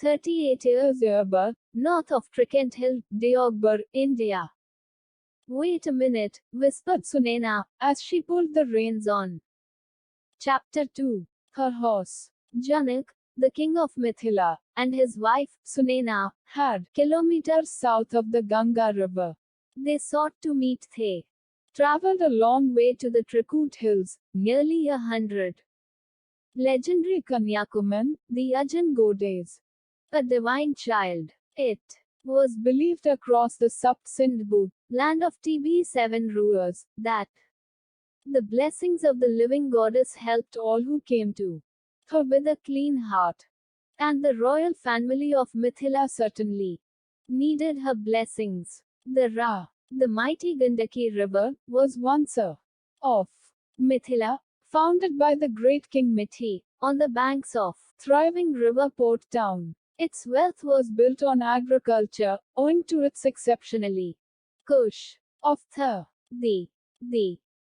38 years Yerba, north of Trikant Hill, Deoghar, India. Wait a minute, whispered Sunaina, as she pulled the reins on. Chapter 2. Her horse. Janak, the king of Mithila, and his wife, Sunaina, had kilometers south of the Ganga river. They sought to meet They traveled a long way to the Trikut hills, nearly 100. Legendary Kanyakuman, the Ajan Godes. A divine child. It was believed across the Sapt Sindhu, land of TB7 rulers, that the blessings of the living goddess helped all who came to her with a clean heart. And the royal family of Mithila certainly needed her blessings. The mighty Gandaki river, was once of Mithila, founded by the great King Mithi, on the banks of thriving river port town. Its wealth was built on agriculture, owing to its exceptionally Kush of the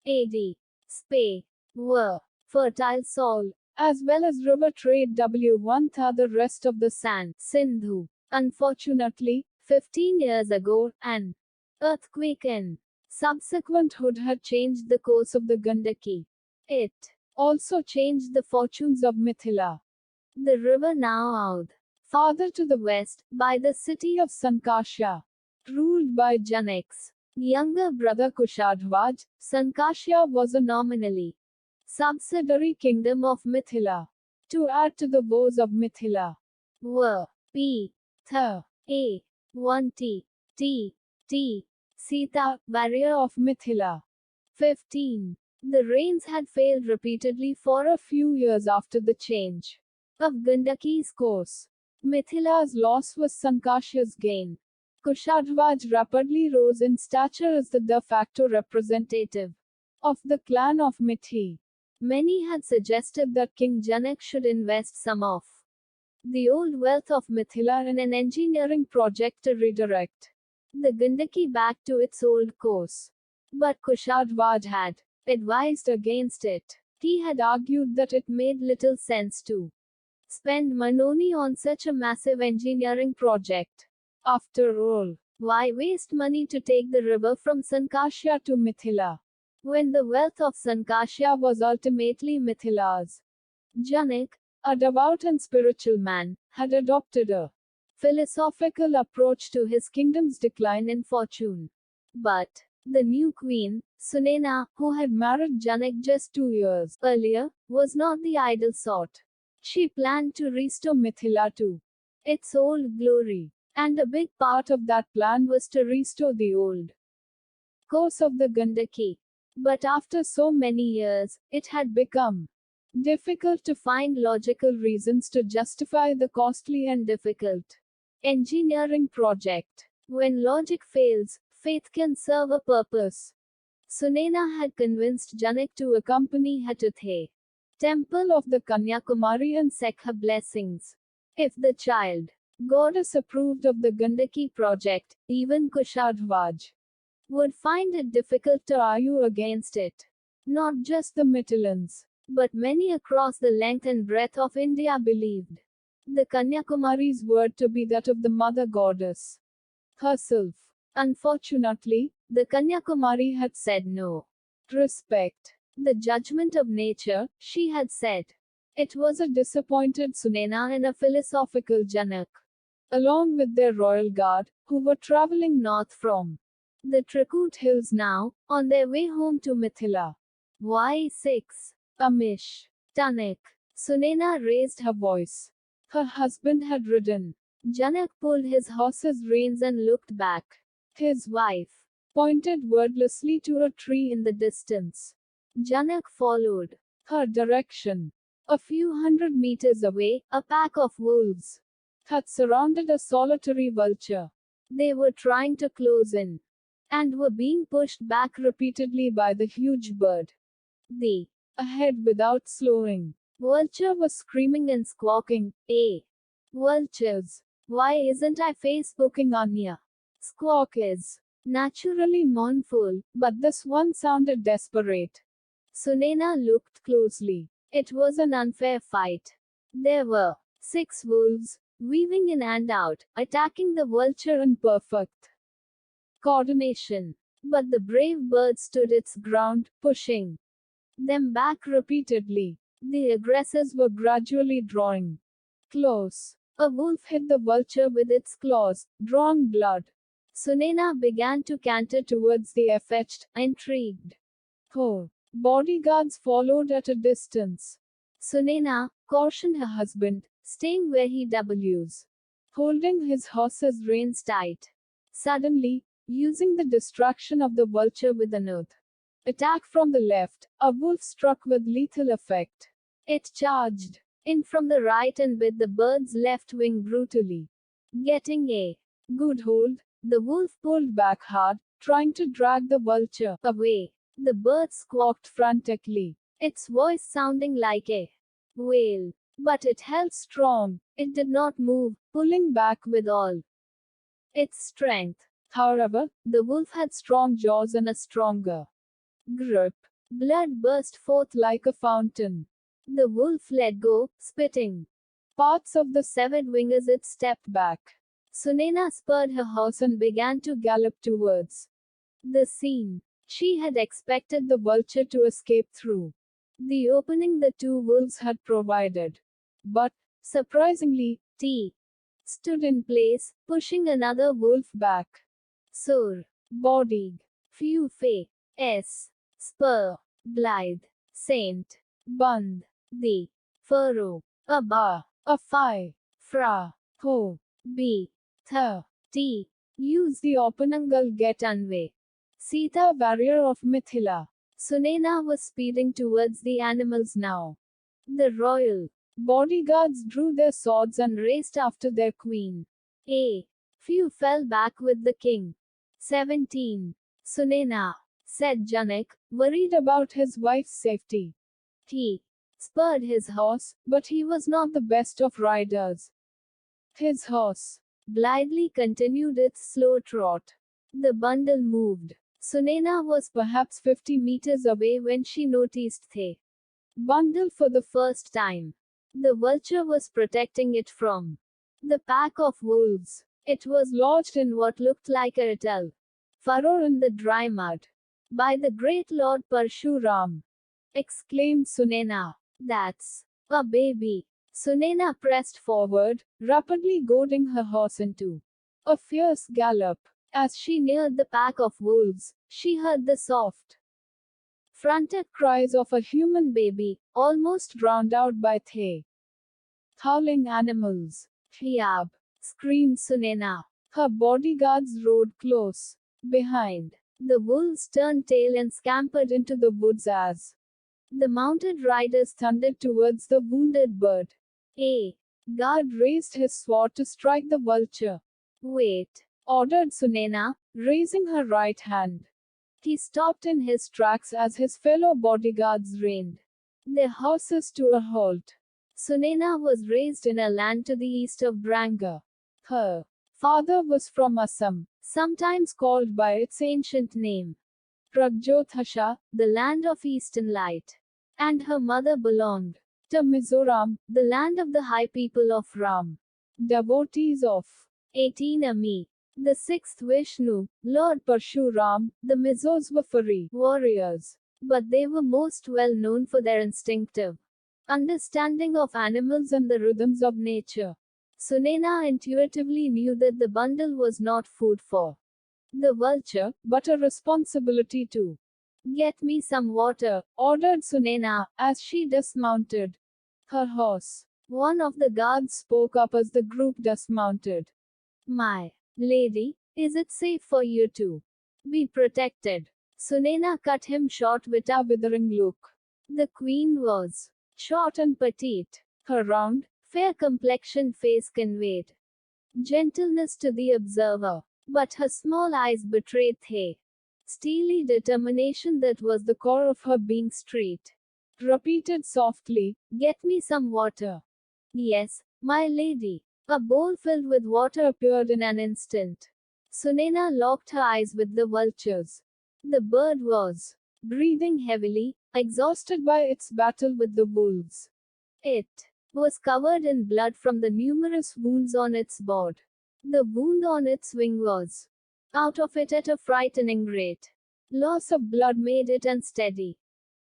Ad Spe were fertile soil, as well as river trade W1 the rest of the sand Sindhu. Unfortunately, 15 years ago, an earthquake in subsequenthood had changed the course of the Gandaki. It also changed the fortunes of Mithila. The river now out farther to the west, by the city of Sankasha, ruled by Janak's younger brother Kushadhwaj. Sankasha was a nominally subsidiary kingdom of Mithila. To add to the woes of Mithila were T. Sita, warrior of Mithila. 15. The rains had failed repeatedly for a few years after the change of Gandaki's course. Mithila's loss was Sankasha's gain. Kushadhwaj rapidly rose in stature as the de facto representative of the clan of Mithi. Many had suggested that King Janak should invest some of the old wealth of Mithila in an engineering project to redirect the Gandaki back to its old course. But Kushadhwaj had advised against it. He had argued that it made little sense to spend money on such a massive engineering project. After all, why waste money to take the river from Sankasha to Mithila, when the wealth of Sankasha was ultimately Mithila's? Janak, a devout and spiritual man, had adopted a philosophical approach to his kingdom's decline in fortune. But the new queen, Sunaina, who had married Janak just 2 years earlier, was not the idle sort. She planned to restore Mithila to its old glory. And a big part of that plan was to restore the old course of the Gandaki. But after so many years, it had become difficult to find logical reasons to justify the costly and difficult engineering project. When logic fails, faith can serve a purpose. Sunaina had convinced Janak to accompany her to the temple of the Kanyakumari and seek her blessings. If the child goddess approved of the Gandaki project, even Kushadhwaj would find it difficult to argue against it. Not just the Mithilans, but many across the length and breadth of India believed the Kanyakumari's word to be that of the mother goddess herself. Unfortunately, the Kanyakumari had said no. Respect the judgment of nature, she had said. It was a disappointed Sunaina and a philosophical Janak, along with their royal guard, who were traveling north from the Trikut hills now, on their way home to Mithila. Y6. Amish. Tanak. Sunaina raised her voice. Her husband had ridden. Janak pulled his horse's reins and looked back. His wife pointed wordlessly to a tree in the distance. Janak followed her direction. A few hundred meters away, a pack of wolves had surrounded a solitary vulture. They were trying to close in, and were being pushed back repeatedly by the huge bird. The ahead without slowing. Vulture was screaming and squawking, "Hey! Vultures! Why isn't I Facebooking Anya?" Squawk is naturally mournful, but this one sounded desperate. Sunaina looked closely. It was an unfair fight. There were 6 wolves, weaving in and out, attacking the vulture in perfect coordination. But the brave bird stood its ground, pushing them back repeatedly. The aggressors were gradually drawing close. A wolf hit the vulture with its claws, drawing blood. Sunena began to canter towards the effetched, intrigued. Her bodyguards followed at a distance. Sunena cautioned her husband, staying where he was, holding his horse's reins tight. Suddenly, using the distraction of the vulture with an earth attack from the left, a wolf struck with lethal effect. It charged in from the right and bit the bird's left wing brutally. Getting a good hold, the wolf pulled back hard, trying to drag the vulture away. The bird squawked frantically, its voice sounding like a wail. But it held strong. It did not move, pulling back with all its strength. However, the wolf had strong jaws and a stronger grip. Blood burst forth like a fountain. The wolf let go, spitting parts of the severed wing as it stepped back. Sunena spurred her horse and began to gallop towards the scene. She had expected the vulture to escape through the opening the two wolves had provided. But, surprisingly, T stood in place, pushing another wolf back. Sur, Bodig, Few Fe, S, Spur, Blythe, Saint, Bund, The, Furrow, A Bar, A Fi, Fra, Ho, B, Th, T. Use the Openangal get unway. Sita, warrior of Mithila. Sunena was speeding towards the animals now. The royal bodyguards drew their swords and raced after their queen. A few fell back with the king. 17. Sunena, said Janak, worried about his wife's safety. He spurred his horse, but he was not the best of riders. His horse blithely continued its slow trot. The bundle moved. Sunena was perhaps 50 meters away when she noticed the bundle for the first time. The vulture was protecting it from the pack of wolves. It was lodged in what looked like a little furrow in the dry mud. By the great Lord Parshuram! Exclaimed Sunena. That's a baby. Sunena pressed forward, rapidly goading her horse into a fierce gallop. As she neared the pack of wolves, she heard the soft, frantic cries of a human baby, almost drowned out by the howling animals. Hiab! Screamed Sunena. Her bodyguards rode close behind. The wolves turned tail and scampered into the woods as the mounted riders thundered towards the wounded bird. A guard raised his sword to strike the vulture. Wait! Ordered Sunena, raising her right hand. He stopped in his tracks as his fellow bodyguards reined their horses to a halt. Sunena was raised in a land to the east of Branga. Her father was from Assam, sometimes called by its ancient name, Pragjothasha, the land of eastern light. And her mother belonged to Mizoram, the land of the high people of Ram, devotees of 18 Ami. The sixth Vishnu, Lord Parshuram. The Mizos were furry warriors, but they were most well known for their instinctive understanding of animals and the rhythms of nature. Sunena intuitively knew that the bundle was not food for the vulture, but a responsibility to get me some water, ordered Sunena, as she dismounted her horse. One of the guards spoke up as the group dismounted. My lady, is it safe for you to be protected? Sunena cut him short with a withering look. The queen was short and petite. Her round, fair complexioned face conveyed gentleness to the observer, but her small eyes betrayed the steely determination that was the core of her being. Street repeated softly, get me some water. Yes, my lady. A bowl filled with water appeared in an instant. Sunena locked her eyes with the vultures. The bird was breathing heavily, exhausted by its battle with the wolves. It was covered in blood from the numerous wounds on its body. The wound on its wing was out of it at a frightening rate. Loss of blood made it unsteady.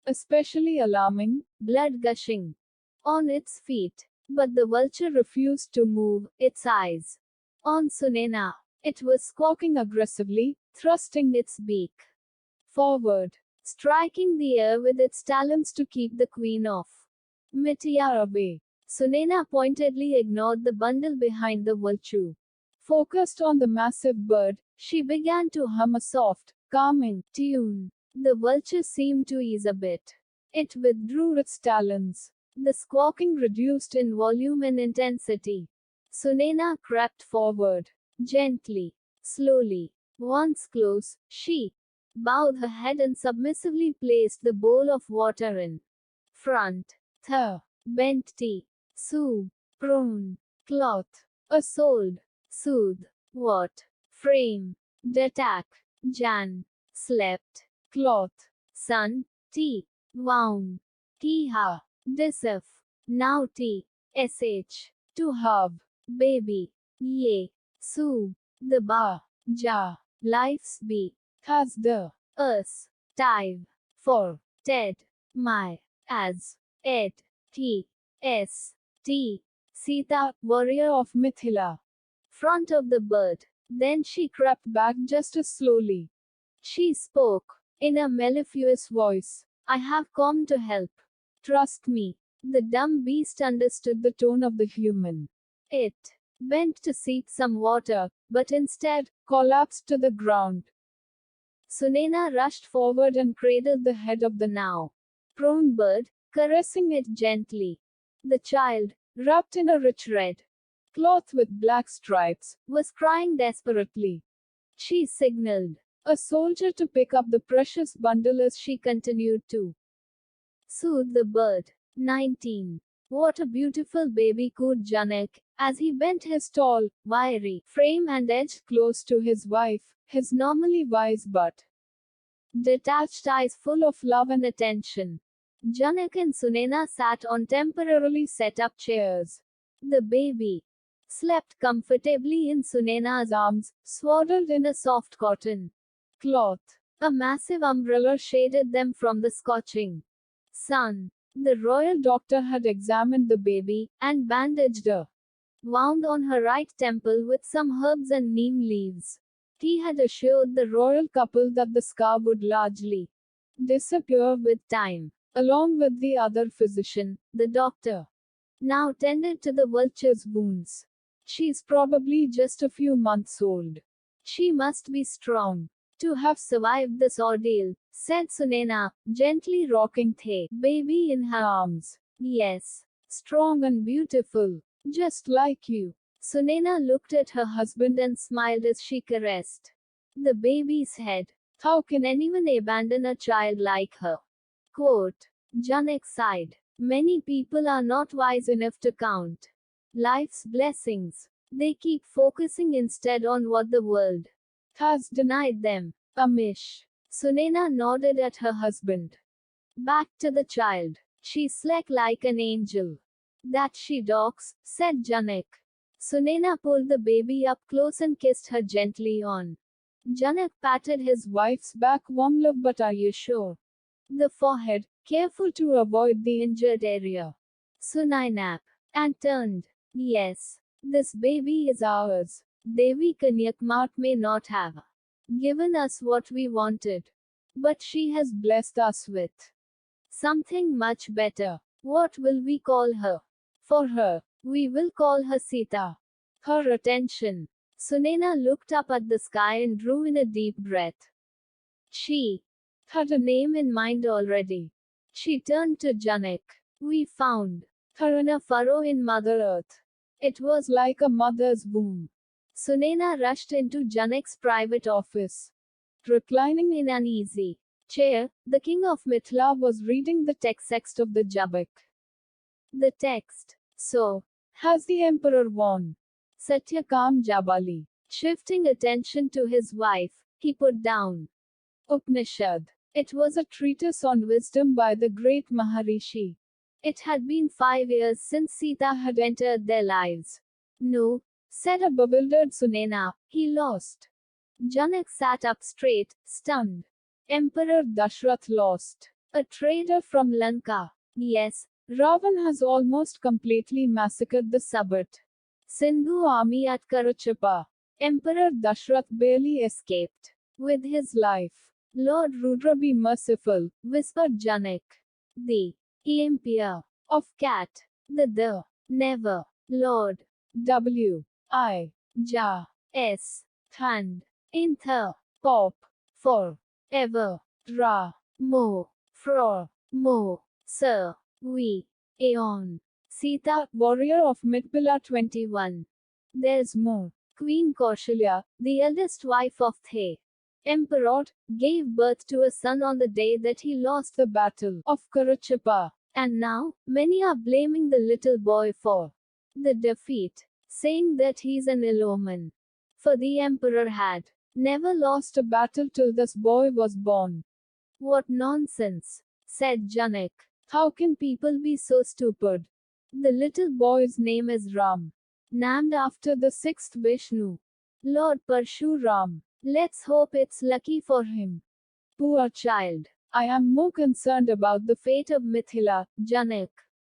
Especially alarming, blood gushing on its feet. But the vulture refused to move, its eyes on Sunena. It was squawking aggressively, thrusting its beak forward, striking the air with its talons to keep the queen of Mithila away. Sunena pointedly ignored the bundle behind the vulture. Focused on the massive bird, she began to hum a soft, calming tune. The vulture seemed to ease a bit. It withdrew its talons. The squawking reduced in volume and intensity. Sunena crept forward, gently, slowly. Once close, she bowed her head and submissively placed the bowl of water in front. Th. Bent tea. Su. Prone. Cloth. A sold. Soothe. What? Frame. Detak. Jan. Slept. Cloth. Sun. Tea. Wound. Tiha. Disif. Now tea. Sh. To have. Baby. Ye. Su. The ba. Ja. Life's be. Has the. Us. Tive. For. Ted. My. As. Ed. T. S. T. Sita, warrior of Mithila. Front of the bird. Then she crept back just as slowly. She spoke, in a mellifluous voice. I have come to help. Trust me. The dumb beast understood the tone of the human. It bent to seek some water, but instead, collapsed to the ground. Sunena rushed forward and cradled the head of the now prone bird, caressing it gently. The child, wrapped in a rich red cloth with black stripes, was crying desperately. She signaled a soldier to pick up the precious bundle as she continued to soothe the bird. 19. What a beautiful baby, cooed Janak, as he bent his tall, wiry frame and edged close to his wife, his normally wise but detached eyes full of love and attention. Janak and Sunena sat on temporarily set up chairs. The baby slept comfortably in Sunena's arms, swaddled in a soft cotton cloth. A massive umbrella shaded them from the scorching sun. The royal doctor had examined the baby, and bandaged a wound on her right temple with some herbs and neem leaves. He had assured the royal couple that the scar would largely disappear with time. Along with the other physician, the doctor now tended to the vulture's wounds. She's probably just a few months old. She must be strong to have survived this ordeal, said Sunena, gently rocking the baby in her arms. Yes, strong and beautiful, just like you. Sunena looked at her husband and smiled as she caressed the baby's head. How can anyone abandon a child like her? Quote. Janak sighed. Many people are not wise enough to count life's blessings. They keep focusing instead on what the world has denied them. Amish. Sunena nodded at her husband. Back to the child. She slept like an angel. That she docks, said Janak. Sunena pulled the baby up close and kissed her gently on. Janak patted his wife's back warmly. But are you sure? The forehead, careful to avoid the injured area. Sunainap. And turned. Yes. This baby is ours. Devi Kanyakmat may not have given us what we wanted. But she has blessed us with something much better. What will we call her? For her, we will call her Sita. Her attention. Sunena looked up at the sky and drew in a deep breath. She had a name in mind already. She turned to Janak. We found her in a furrow in Mother Earth. It was like a mother's womb. Sunena rushed into Janak's private office. Reclining in an easy chair, the king of Mithila was reading the text of the Jabak. The text. So, has the emperor won? Satyakam Jabali. Shifting attention to his wife, he put down Upanishad. It was a treatise on wisdom by the great Maharishi It had been 5 years since Sita had entered their lives. No, said a bewildered Sunena, he lost. Janak sat up straight, stunned. Emperor Dashrath lost. A traitor from Lanka. Yes, Ravan has almost completely massacred the Sabat Sindhu army at Karachapa. Emperor Dashrath barely escaped with his life. Lord Rudra be merciful, whispered Janak. The Empire of Cat. The never. Lord W. I. Ja. S. Thand. Intha. Pop. For. Ever. Ra. Mo. Fro. Mo. Sir. We. Aeon. Sita, warrior of Mithila 21. There's more. Queen Kaushalya, the eldest wife of The Emperor, gave birth to a son on the day that he lost the battle of Karachapa. And now, many are blaming the little boy for the defeat, saying that he's an ill omen. For the emperor had never lost a battle till this boy was born. What nonsense, said Janak. How can people be so stupid? The little boy's name is Ram, named after the sixth Vishnu, Lord Parshuram. Let's hope it's lucky for him. Poor child. I am more concerned about the fate of Mithila, Janak.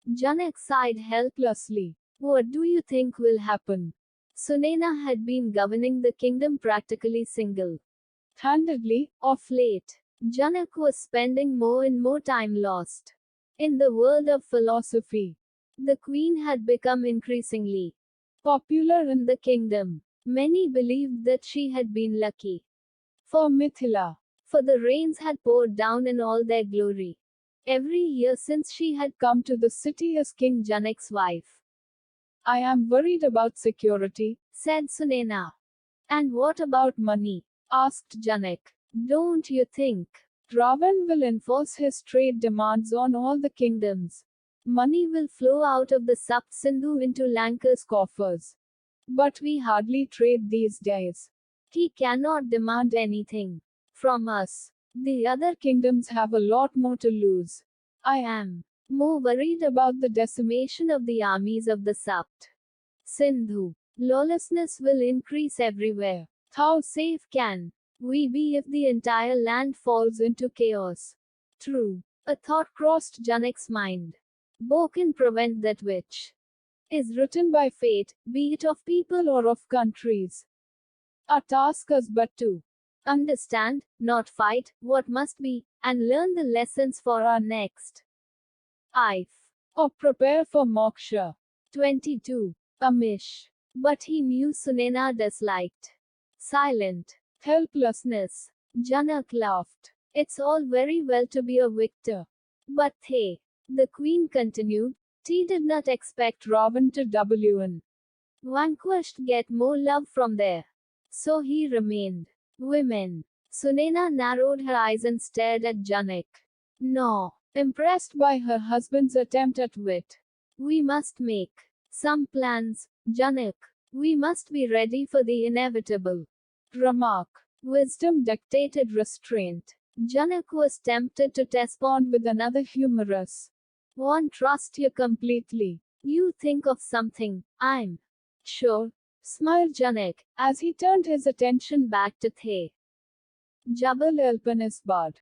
Janak sighed helplessly. What do you think will happen? Sunena had been governing the kingdom practically single-handedly, of late. Janak was spending more and more time lost in the world of philosophy. The queen had become increasingly popular in the kingdom. Many believed that she had been lucky for Mithila, for the rains had poured down in all their glory every year since she had come to the city as King Janak's wife. I am worried about security, said Sunena. And what about money? Asked Janak. Don't you think Ravan will enforce his trade demands on all the kingdoms? Money will flow out of the Sapt Sindhu into Lanka's coffers. But we hardly trade these days. He cannot demand anything from us. The other kingdoms have a lot more to lose. I am more worried about the decimation of the armies of the Sapt Sindhu. Lawlessness will increase everywhere. How safe can we be if the entire land falls into chaos? True. A thought crossed Janak's mind. Bo can prevent that which is written by fate, be it of people or of countries. Our task is but to understand, not fight, what must be, and learn the lessons for our next life. Or prepare for moksha. 22. Amish. But he knew Sunena disliked silent helplessness. Janak laughed. It's all very well to be a victor. But the queen continued, she did not expect Ravan to win. Vanquished get more love from there. So he remained. Women. Sunena narrowed her eyes and stared at Janak. No. Impressed by her husband's attempt at wit. We must make some plans, Janak. We must be ready for the inevitable. Remark. Wisdom dictated restraint. Janak was tempted to respond with another humorous. Won't trust you completely. You think of something, I'm sure, smiled Janak, as he turned his attention back to Jabal Alpanisbad.